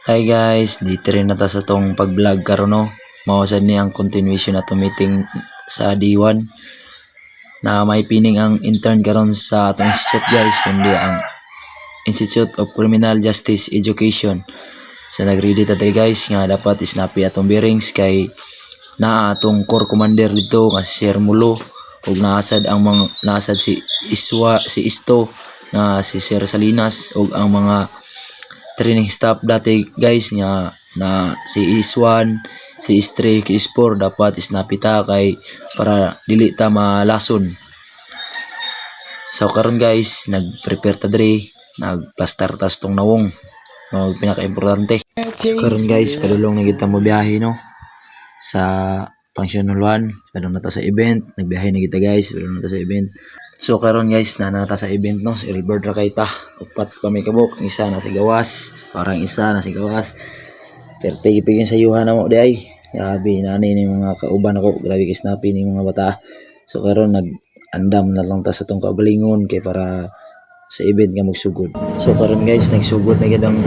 Hi guys, dito rin na ta sa tong pag-vlog karon no. Mawasad ni ang continuation na meeting sa D1 na may pining ang intern karon sa atong institute guys, kundi ang Institute of Criminal Justice Education. So nagready ta diri guys nga dapat isnapi atong bearings kay naa atong core commander dito nga si Sir Mulo ug naasad si Isto nga si Sir Salinas ug ang mga training staff dati guys nga na si Iswan, si Istre, si Ispor dapat isnapita kay para dili ta malason. So karon guys, nag-prepare ta diri, nagplastar tas tong nawong. No, pinaka-importante. So karon guys, padulong na kita mo biyahe no sa Function Hall 1, padulong na ta sa event, nagbiyahe na kita guys, padulong na ta sa event. So karon guys, nata sa event no, silver ra kay ta. Upat kami kabuk, isa na si gawas, parang isa na si gawas. Pero tigipigin sa yuhan na mo di ay. Grabe nani ni mga kauban ako, grabe kay snappy ni mga bata. So karon nag-andam na lang ta sa tong kaugalingon kay para sa event nga magsugod. So karon guys, nagsugod na gid ang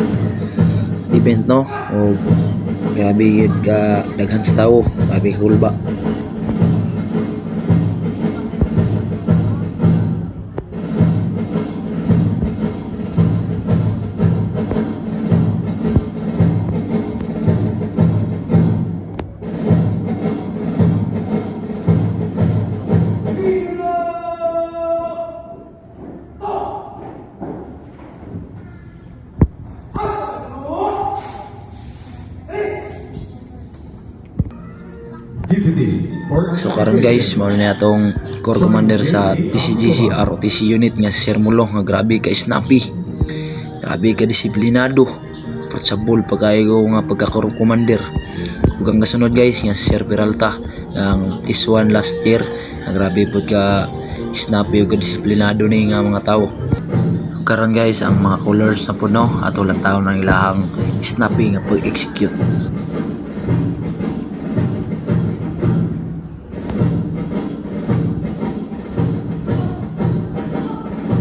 event no. O grabe gid ka daghan sa tawo, grabe hulba. So karon guys, mao na atong core commander sa TCGC ROTC unit nga si Sir Mulo nga grabe ka snappy. Grabe ka disiplinado. Portable pa kayo nga pagka-core commander. Ug ang kasunod guys nga si Sir Peralta ang S1 last year. Nga grabe pud ka snappy ug disiplinado ni nga mga tawo. Karon guys, ang mga colors na puno ato lang taon ang ilahang snappy nga pag-execute.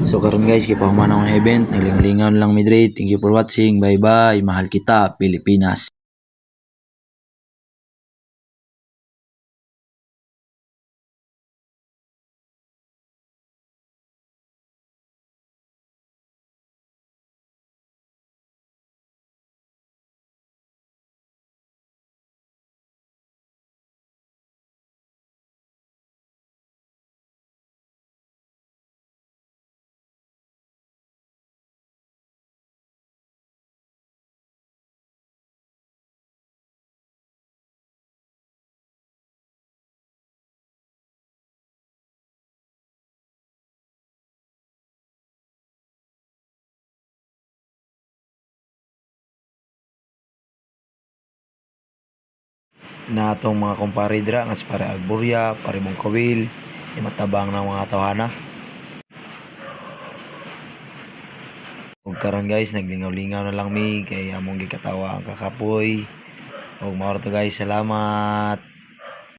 So karon guys, kay pahuman ang event, naglingaw-lingaw lang midre. Thank you for watching. Bye bye. Mahal kita, Pilipinas. Na atong mga kumpare dira nga si pare Alburia, pare Mongkawil, matabang ng mga tawhana. Ug karon guys, naglingaw-lingaw na lang mi kay among gikatawa ang kakapoy. Ug mao to guys, salamat.